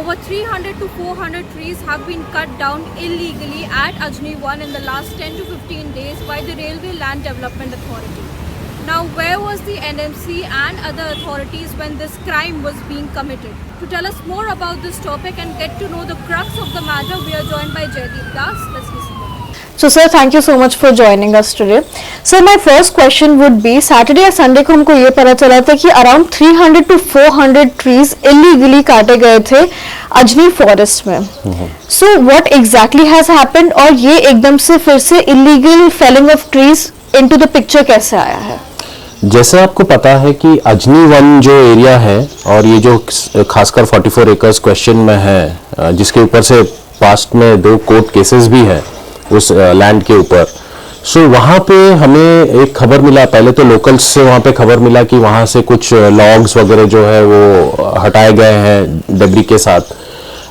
over 300 to 400 trees have been cut down illegally at Ajni 1 in the last 10 to 15 days by the Railway Land Development Authority. Now, where was the NMC and other authorities when this crime was being committed? To tell us more about this topic and get to know the crux of the matter, we are joined by Jaideep Das. Let's listen. So sir, thank you so much for joining us today. Sir, my first question would be, Saturday और Sunday को हमको ये पता चला था कि around 300 to 400 trees illegally काटे गए थे अजनी फॉरेस्ट में. So what exactly has happened और ये एकदम से फिर से illegal felling of trees into the picture कैसे आया है? जैसे आपको पता है कि अजनी वन जो एरिया है और ये जो खासकर 44 एकर्स क्वेश्चन में है, जिसके ऊपर से पास्ट में 2 कोर्ट केसेस भी हैं उस लैंड के ऊपर. सो वहाँ पे हमें एक खबर मिला, पहले तो लोकल्स से वहाँ पे खबर मिला कि वहाँ से कुछ लॉग्स वगैरह जो है वो हटाए गए हैं डेब्री के साथ.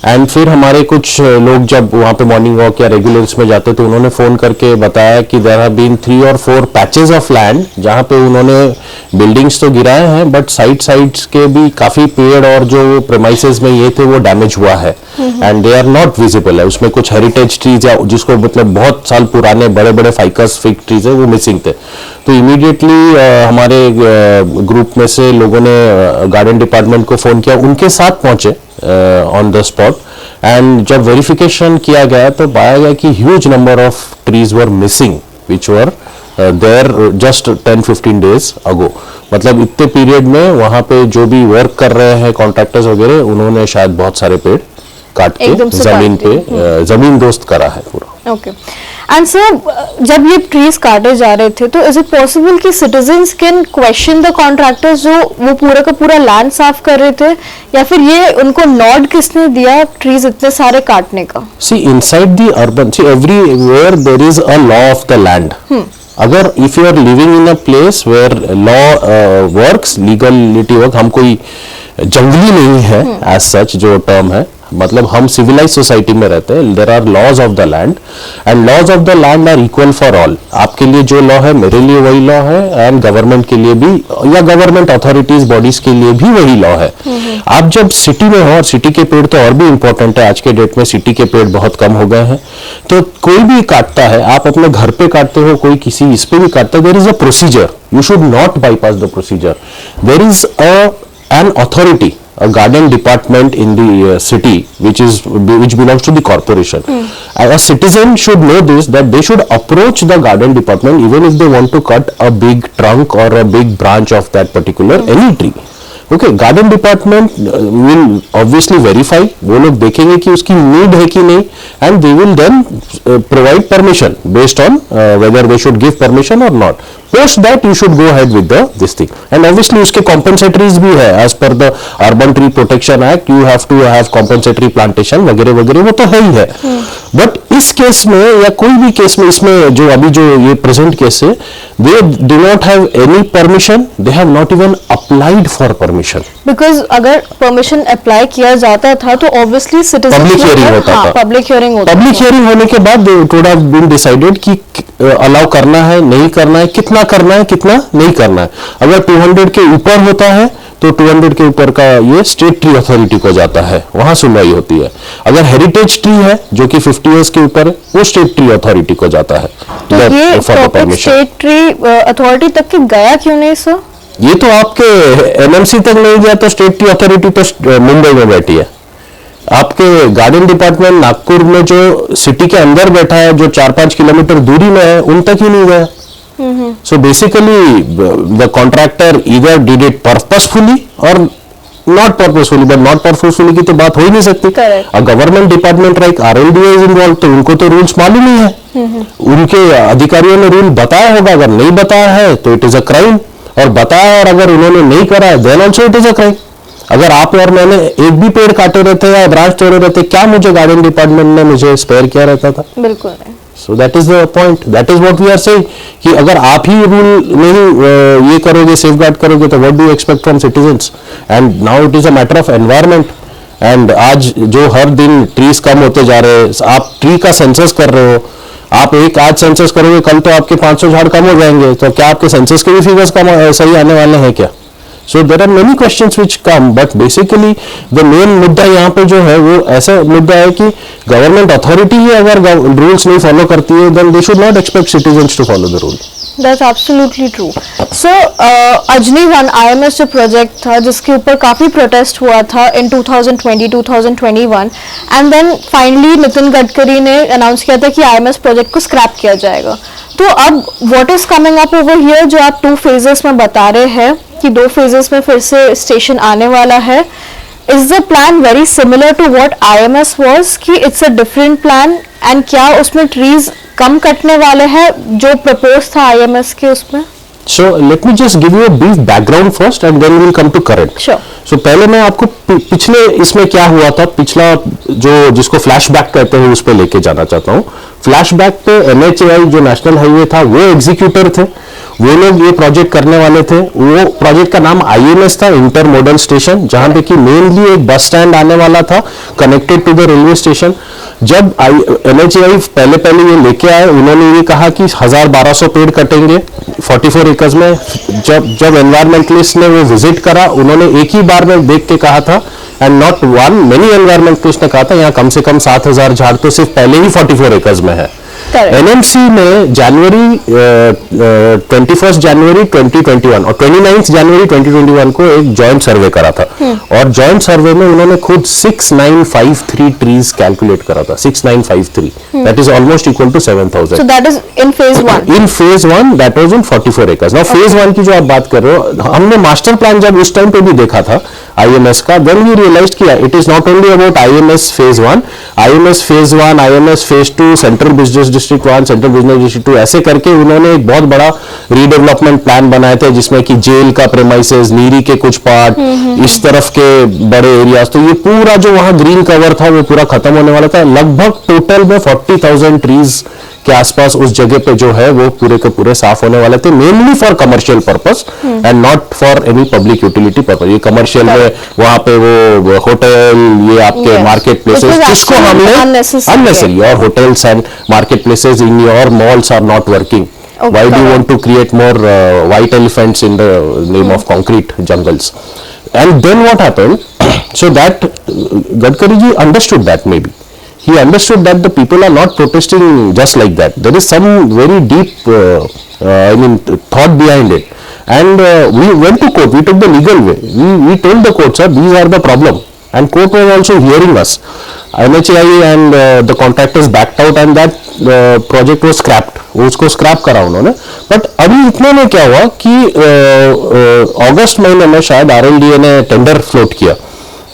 एंड फिर हमारे कुछ लोग जब वहाँ पे मॉर्निंग वॉक या रेगुलर्स में जाते तो उन्होंने फ़ोन करके बताया कि there have been 3 or 4 patches of land जहाँ पे उन्होंने बिल्डिंग्स तो गिराए हैं बट साइड्स के भी काफ़ी पेड़ और जो प्रेमाइसेस में ये थे वो डैमेज हुआ है and they are not visible है. उसमें कुछ हेरिटेज ट्रीज या जिसको मतलब बहुत साल पुराने बड़े बड़े फाइकस फिग ट्रीज है वो मिसिंग थे. तो इमीडिएटली हमारे ग्रुप में से लोगों ने गार्डन डिपार्टमेंट को फ़ोन किया, उनके साथ पहुंचे ऑन द स्पॉट. एंड जब वेरिफिकेशन किया गया तो पाया गया कि huge number of trees were missing which were there just 10-15 days ago. मतलब इतने पीरियड में वहां पे जो भी वर्क कर रहे हैं कॉन्ट्रैक्टर्स वगैरह उन्होंने शायद बहुत सारे पेड़ काट के जमीन पे जमीन दोस्त करा है पूरा. ओके. एंड सर, जब ये ट्रीज काटे जा रहे थे तो इज इट पॉसिबल कि citizens can question the contractors जो वो पूरा का पूरा लैंड साफ कर रहे थे, या फिर ये उनको नॉड किसने दिया ट्रीज इतने सारे काटने का? See inside the urban, see everywhere there is a law of the land. अगर if you are living in a place where law works, legality work, हम कोई जंगली नहीं है एज सच जो टर्म है, मतलब हम सिविलाइज सोसाइटी में रहते हैं. There are laws of the land and laws of the land are equal for all. आपके लिए जो लॉ है मेरे लिए वही लॉ है एंड गवर्नमेंट के लिए भी या गवर्नमेंट अथॉरिटीज बॉडीज के लिए भी वही लॉ है. आप जब सिटी में हो, और सिटी के पेड़ तो और भी इंपॉर्टेंट है, आज के डेट में सिटी के पेड़ बहुत कम हो गए हैं, तो कोई भी काटता है, आप अपने घर पे काटते हो, कोई किसी इस पे भी काटता है, there is a procedure. You should not bypass the procedure. There is an authority, a garden department in the city which belongs to the corporation. A citizen should know this, that they should approach the garden department even if they want to cut a big trunk or a big branch of that particular any tree. Okay, garden department will obviously verify, वो लोग देखेंगे कि उसकी need है कि नहीं and they will then provide permission based on whether they should give permission और not. Post that you should go ahead with this thing and obviously उसके कॉम्पेंसेटरीज भी है as per the urban tree protection act. You have to have compensatory plantation वगैरह वगैरह, वो तो है ही है. बट इस केस में या कोई भी केस में, इसमें जो अभी जो ये प्रेजेंट केस है, they do not have any permission, they have not even applied for permission. Because अगर परमिशन अप्लाई किया जाता था तो ऑब्वियसली सिटीजन पब्लिक हियरिंग होता था. पब्लिक हियरिंग होने के बाद they would have been decided कि अलाउ करना है, नहीं करना है, कितना करना है, कितना नहीं करना है. अगर 200 के ऊपर होता है तो 200 के ऊपर का ये स्टेट ट्री अथॉरिटी को जाता है, वहां सुनवाई होती है. अगर हेरिटेज ट्री है जो कि 50 इयर्स के ऊपर है, वो स्टेट ट्री अथॉरिटी को जाता है. तो ये टॉपिक स्टेट ट्री अथॉरिटी तक के गया क्यों नहीं सर? ये तो आपके एनएमसी तक नहीं गया तो स्टेट ट्री अथॉरिटी तो मुंबई में बैठी है. आपके गार्डन डिपार्टमेंट नागपुर में जो सिटी के अंदर बैठा है, जो 4-5 किलोमीटर दूरी में है, उन तक ही नहीं गया. So basically the contractor either did it purposefully or not purposefully, but not purposefully की तो बात हो ही नहीं सकती. Government department like RLDA is involve, तो उनको तो रूल्स मालूम ही है. उनके अधिकारियों ने रूल बताया होगा, अगर नहीं बताया है तो इट इज अ क्राइम, और बताया और अगर उन्होंने नहीं करा है then also it is a crime. अगर आप और मैंने एक भी पेड़ काटे रहते या ब्रांच तोड़े रहते, क्या मुझे गार्डन डिपार्टमेंट ने मुझे स्पेयर किया रहता था? बिल्कुल नहीं. So that is the point. That is what we are saying. कि अगर आप ही रूल नहीं ये करोगे, सेफगार्ड करोगे, तो what do you expect from citizens? And now it is a matter of environment. And आज जो हर दिन ट्रीज कम होते जा रहे हैं, आप ट्री का सेंसस कर रहे हो, आप एक आज सेंसस करोगे, कल तो आपके 500 झाड़ कम हो जाएंगे, तो क्या आपके सेंसस के भी फिगर्स कम सही आने वाले हैं क्या? So there are many questions which come, but basically the main मुद्दा यहाँ पे जो है वो ऐसा मुद्दा है कि गवर्नमेंट अथॉरिटी ही अगर रूल्स नहीं फॉलो करती है, then they should not expect citizens to follow the rule. That's absolutely true. So, Ajni 1 IMS जो प्रोजेक्ट था जिसके ऊपर काफ़ी प्रोटेस्ट हुआ था in 2020-2021 and then finally Nitin Gadkari ने अनाउंस किया था कि IMS प्रोजेक्ट को स्क्रैप किया जाएगा. तो अब what is coming up over here जो आप 2 phases में बता रहे हैं कि 2 phases में फिर से स्टेशन आने वाला है. Is the plan very similar to what IMS was कि it's a different plan and क्या उसमें trees कम कटने वाले हैं जो प्रपोज था IMS के उसमें? So let me just give you a brief background first and then we'll come to current. Sure. So पहले मैं आपको पिछले इसमें क्या हुआ था, पिछला जो जिसको फ्लैशबैक कहते हैं उस पर लेके जाना चाहता हूँ. फ्लैशबैक पे NHAI जो नेशनल हाईवे था वो एग्जीक्यूटर थे, वो लोग ये प्रोजेक्ट करने वाले थे. वो प्रोजेक्ट का नाम IMS था, इंटर मॉडल स्टेशन, जहां पे कि मेनली एक बस स्टैंड आने वाला था connected to the railway station. जब NHAI पहले ये लेके आए, उन्होंने ये कहा कि 1200 पेड़ कटेंगे 44 एकर्स में. जब एनवायरमेंटलिस्ट ने वो विजिट करा, उन्होंने एक ही बार में देख के कहा था, and not one, many environmentalist ने कहा था यहाँ कम से कम 7000 झाड़ तो सिर्फ पहले ही 44 एकर्स में है. NMC ने जनवरी 21 जनवरी 2021 और 29 जनवरी 2021 को एक जॉइंट सर्वे करा था, और जॉइंट सर्वे में उन्होंने खुद 6953 ट्रीज कैलकुलेट करा था. 6953, that is almost equal to 7000. So that is in phase 1. In phase 1 that was in 44 acres. Now phase 1 की जो आप बात कर रहे हो, हमने मास्टर प्लान जब उस टाइम पे भी देखा था IMS का, देन वी रियलाइज्ड किया it is not only about IMS phase 1, IMS phase 1, IMS phase 2, central business district 1, central business district 2, ऐसे करके उन्होंने एक बहुत बड़ा रीडेवलपमेंट प्लान बनाए थे जिसमें कि जेल का प्रेमाइसेस, नीरी के कुछ पार्ट, इस तरफ के बड़े एरियाज. तो ये पूरा जो वहां ग्रीन कवर था वो पूरा खत्म होने वाला था. लगभग टोटल में 40,000 ट्रीज के आसपास उस जगह पे जो है वो पूरे के पूरे साफ होने वाले थे, mainly for commercial purpose and not for any public utility purpose. ये कमर्शियल में वहां पे वो होटल, ये आपके मार्केट प्लेसेस जिसको हमने अननेसेसरी, और hotels and market places in your malls are not working. Why do you want to create more white elephants in the name of concrete jungles? And then what happened? So that Gadkari ji understood that maybe. He understood that the people are not protesting just like that. There is some very deep, thought behind it. And we went to court. We took the legal way. We told the court, sir, these are the problem. And court was also hearing us. NHAI and the contractors backed out, and that project was scrapped. उसको scrap करा उन्होंने. But अभी इतने में क्या हुआ कि अगस्त महीने में शायद RLDA ने टेंडर फ्लोट किया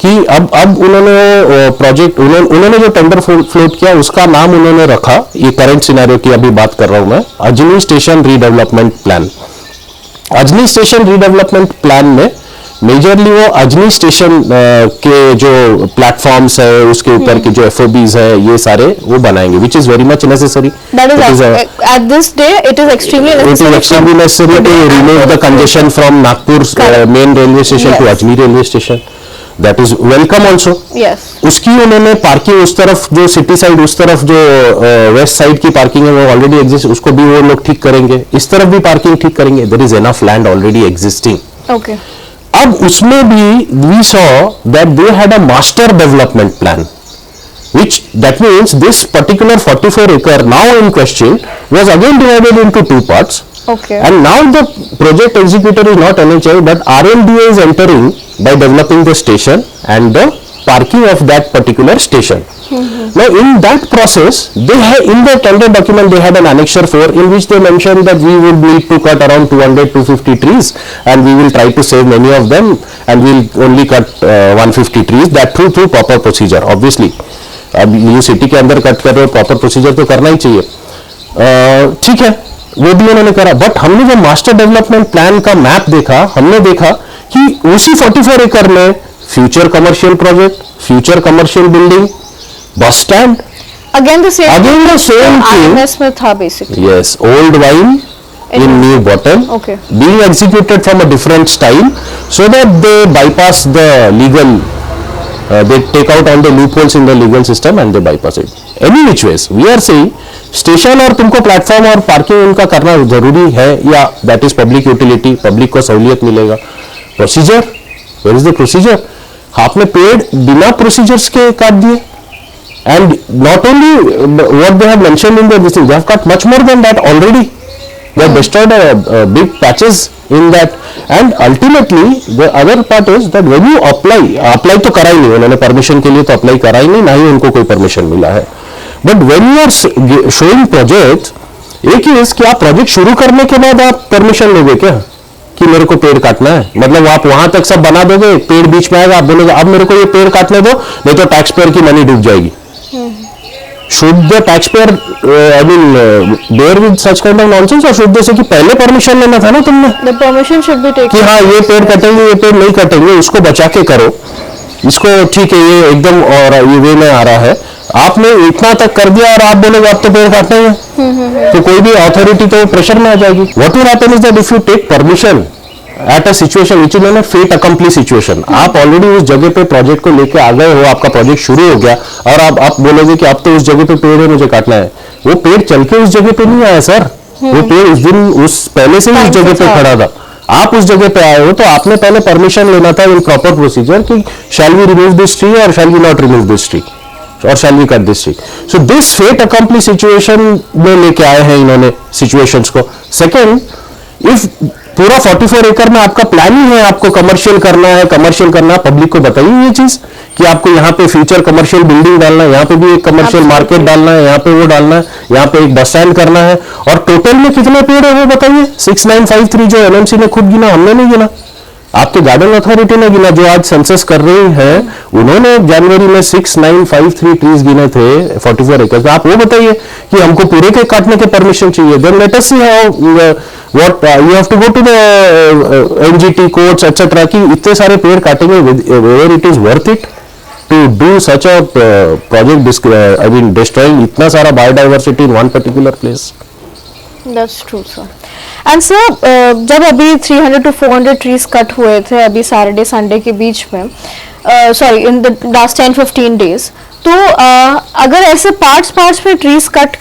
कि अब उन्होंने प्रोजेक्ट, उन्होंने जो टेंडर फ्लोट किया उसका नाम उन्होंने रखा, ये करंट सिनेरियो की अभी बात कर रहा हूं मैं, Ajni station redevelopment plan. Ajni station redevelopment plan में मेजरली वो अजनी स्टेशन के जो प्लेटफॉर्म्स है उसके ऊपर के जो FOBs है ये सारे वो बनाएंगे, which is very much necessary. That is at this day it is extremely necessary. It is extremely necessary to remove the congestion from Nagpur main railway station to Ajni railway station. That is welcome also. Yes. उसकी उन्होंने parking उस तरफ जो city side, उस तरफ जो west side की parking है वो ऑलरेडी एग्जिस्ट, उसको भी वो लोग ठीक करेंगे. इस तरफ भी पार्किंग ठीक करेंगे. There is enough land already existing. Okay. अब उसमें भी we saw that they had a master development plan, which that means this particular 44 acre now in question was again divided into 2 parts. Okay. And now the project executor is not NHAI but RLDA is entering by developing the station and the parking of that particular station. Now in that process, in the tender document they had an annexure 4 in which they mentioned that we would need to cut around 200-250 trees and we will try to save many of them and we will only cut 150 trees, that through proper procedure. Obviously अब new city के अंदर cut कर रहे हो, proper procedure तो करना ही चाहिए. ठीक है, वो भी उन्होंने करा. बट हमने जब मास्टर डेवलपमेंट प्लान का मैप देखा, हमने देखा कि उसी 44 एकड़ में future commercial project, future commercial building, bus stand, again the same thing IMS में था basically. Yes, old wine in new bottle, okay, being executed from a different style so that they bypass the legal, they take out all the loopholes in the legal system and they bypass it. Any which ways we are saying station और तुमको platform और parking उनका करना जरूरी है, या that is public utility, public को सहूलियत मिलेगा. Procedure, where is the procedure? आपने पेड़ बिना प्रोसीजर्स के काट दिए, and not only what they have mentioned in their this thing, they have cut much more than that already. They have destroyed big patches in that, and ultimately the other part is that when you apply तो करा ही नहीं उन्होंने, permission के लिए तो apply करा ही नहीं, ना ही उनको कोई परमिशन मिला है. But when you are showing projects, एक ही कि आप प्रोजेक्ट शुरू करने के बाद आप परमिशन लोगे क्या कि मेरे को पेड़ काटना है? मतलब आप वहां तक सब बना दोगे, पेड़ बीच में आएगा, आप बोलोगे अब मेरे को ये पेड़ काटने दो, नहीं तो टैक्स पेयर की मनी डूब जाएगी. Should the taxpayer, bear with such kind of nonsense, or should they say कि पहले परमिशन लेना था ना तुमने? The permission should be taken. कि हाँ ये पेड़ कटेंगे, ये पेड़ नहीं कटेंगे, इसको बचा के करो, इसको ठीक है, ये एकदम और ये वे में आ रहा है. आपने इतना तक कर दिया और आप बोलोगे अब तो पेड़ काटना ही है, तो कोई भी अथॉरिटी तो प्रेशर में आ जाएगी. What will happen is that if you take permission at a situation which is a fate accompli situation, आप ऑलरेडी उस जगह पे प्रोजेक्ट को लेके आ गए हो, आपका प्रोजेक्ट शुरू हो गया और आप बोलोगे कि अब तो उस जगह पे पेड़ है, मुझे काटना है. वो पेड़ चल के उस जगह पे नहीं आया सर, वो पेड़ उस दिन उस पहले से ही उस जगह पे खड़ा था. आप उस जगह पे आए हो तो आपने पहले परमिशन लेना था इन प्रॉपर प्रोसीजर कि shall we remove this tree और shall we not remove this tree और shall we cut this tree. So this fait accompli situation में लेके आए हैं इन्होंने सिचुएशंस को. सेकेंड, इफ पूरा 44 एकड़ में आपका प्लान ही है आपको कमर्शियल करना है, पब्लिक को बताइए ये चीज कि आपको यहाँ पे फ्यूचर कमर्शियल बिल्डिंग डालना है, यहाँ पे भी एक कमर्शियल मार्केट डालना है, यहाँ पे वो डालना है, यहाँ पे एक बस स्टैंड करना है, और टोटल में कितने पेड़ है वो बताइए. 6953 जो एनएमसी ने खुद गिना, हमने नहीं गिना, आपके गार्डन अथॉरिटी ने गिना जो आज सेंसस कर रही है, उन्होंने जनवरी में 6953 ट्रीज गिने थे 44 एकड़. आप वो बताइए कि हमको पूरे के काटने के परमिशन चाहिए. Then let us see how what you have to go to the NGT courts etc. कि इतने सारे पेड़ काटेंगे, whether it is worth it to do such a project, destroying इतना सारा biodiversity in one particular place. That's true, sir. And sir, जब अभी 300 to 400 trees cut हुए थे अभी सैटरडे संडे के बीच में, sorry in the last 10-15 days, तो अगर ऐसे पार्ट्स में trees कट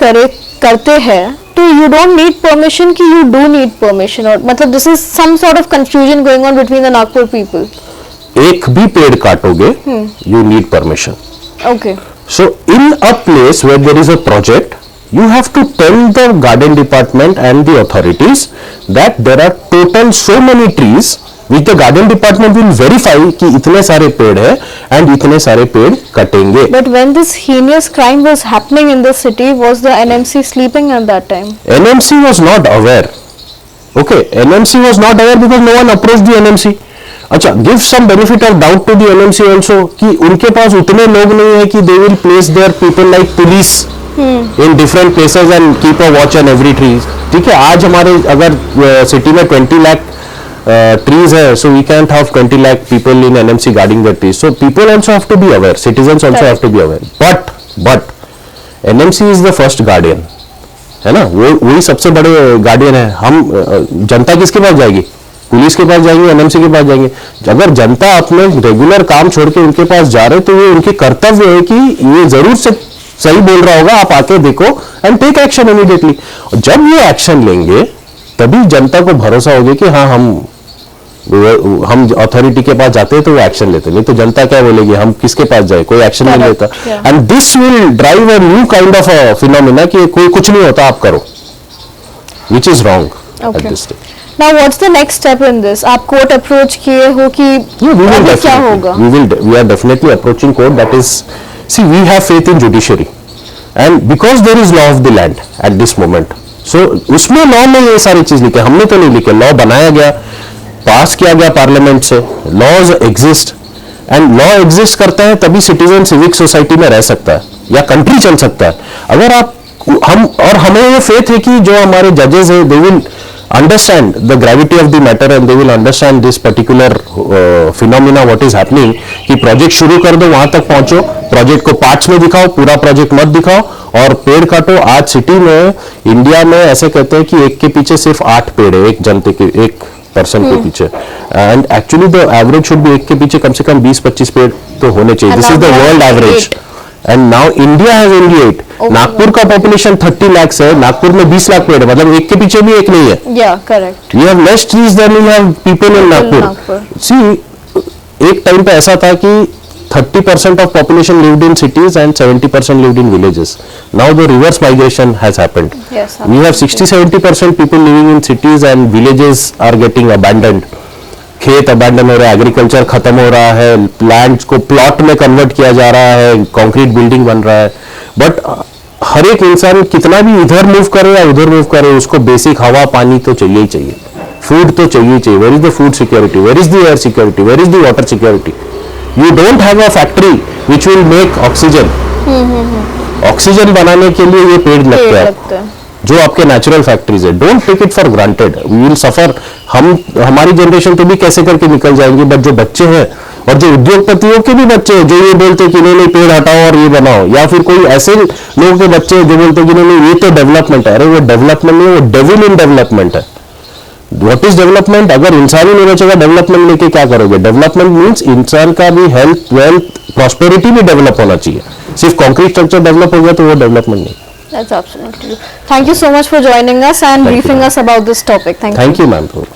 करते हैं तो you don't need permission कि you do need permission, और मतलब this is some sort of confusion going on between the Nagpur people. एक भी पेड़ काटोगे you need permission. Okay. So in a place where there is a project, you have to tell the garden department and the authorities that there are total so many trees which the garden department will verify कि इतने सारे पेड़ है and इतने सारे पेड़ कटेंगे. But when this heinous crime was happening in the city, was the NMC sleeping at that time? NMC was not aware. Okay, NMC was not aware because no one approached the NMC. अच्छा, give some benefit of doubt to the NMC also कि उनके पास उतने लोग नहीं है कि they will place their people like police in different places and keep a watch on every tree. ठीक है, आज हमारे अगर सिटी में 20 लाख trees है, so we can't have 20 lakh people in NMC guarding the trees. So people also have to be aware, citizens also have to be aware. But NMC is the first guardian, है ना, वही सबसे बड़े guardian है. हम जनता किसके पास जाएगी? Police के पास जाएंगे, एनएमसी के पास जाएंगे. अगर जनता अपने रेगुलर काम छोड़ के उनके पास जा रहे तो ये उनके कर्तव्य है कि ये जरूर से सही बोल रहा होगा, आप आके देखो एंड टेक एक्शन इमीडिएटली. जब ये एक्शन लेंगे तभी जनता को भरोसा होगा कि हाँ हम अथॉरिटी के पास जाते हैं तो वो एक्शन लेते. नहीं तो जनता क्या बोलेगी, हम किसके पास जाए, कोई एक्शन नहीं लेता. And this will drive a new kind of phenomena कि कोई कुछ नहीं होता, आप करो, which is wrong at this stage. Now what's the next step in this? आप कोर्ट अप्रोच किए हो कि क्या होगा? We are definitely approaching court. That is, see, we have faith in judiciary, and because there is law of the land at this moment, so उसमें law में ये सारी चीज लिखे, हमने तो नहीं लिखे. लॉ बनाया गया, पास किया गया पार्लियामेंट से, laws exist, and law exist करता है तभी सिटीजन सिविक सोसाइटी में रह सकता है या कंट्री चल सकता है. अगर आप हमें ये फेथ है कि जो हमारे जजेस है, they will understand the gravity of the matter and they will understand this particular phenomena what is happening. कि प्रोजेक्ट शुरू कर दो, वहां तक पहुंचो, प्रोजेक्ट को पार्ट्स में दिखाओ, पूरा प्रोजेक्ट मत दिखाओ और पेड़ काटो. आज सिटी में, इंडिया में ऐसे कहते हैं कि एक के पीछे सिर्फ 8 पेड़ है एक जनते के, एक पर्सन के पीछे, and actually the average should be एक के पीछे कम से कम 20-25 पेड़ तो होने चाहिए. This is the world average and now India has only 8. Oh, Nagpur का पॉपुलेशन 30 लाख है, नागपुर में 20 लाख पेड़ है, मतलब एक के पीछे भी एक नहीं है. Yeah, correct. You have less trees than you have people in Nagpur. Nagpur. See, एक टाइम पे ऐसा था कि 30% of population lived in cities and 70% lived in villages. Now the reverse migration has happened. Yes, We have 60-70% people living in cities and villages are getting abandoned. खेत abandon हो रहा है, agriculture खत्म हो रहा है, लैंड को प्लॉट में कन्वर्ट किया जा रहा है, कंक्रीट बिल्डिंग बन रहा है. बट हर एक इंसान कितना भी इधर मूव करे या उधर मूव करे, उसको बेसिक हवा पानी तो चाहिए ही चाहिए, फूड तो चाहिए ही चाहिए. Where is the food security, where is the air security, where is the water security? You don't have a factory which will make oxygen. Oxygen बनाने के लिए ये पेड़ लगते हैं जो आपके नेचुरल फैक्ट्रीज है. Don't take it for granted. We will suffer. हमारी जनरेशन तो भी कैसे करके निकल जाएंगे, बट जो बच्चे हैं और जो उद्योगपतियों के भी बच्चे हैं जो ये बोलते हैं कि नहीं पेड़ हटाओ और ये बनाओ, या फिर कोई ऐसे लोगों के बच्चे हैं जो बोलते हैं कि नहीं ये तो डेवलपमेंट है. अरे वो डेवलपमेंट नहीं, वो डेविल इन डेवलपमेंट है. What is development? अगर इंसान ही नहीं बचेगा, डेवलपमेंट लेके क्या करोगे? डेवलपमेंट मीन्स इंसान का भी हेल्थ, वेल्थ, प्रॉस्पेरिटी भी डेवलप होना चाहिए. सिर्फ कॉन्क्रीट स्ट्रक्चर डेवलप हो गया तो वो डेवलपमेंट नहीं. That's absolutely true. Thank you so much for joining us and briefing us about this topic. Thank you. Thank you, ma'am.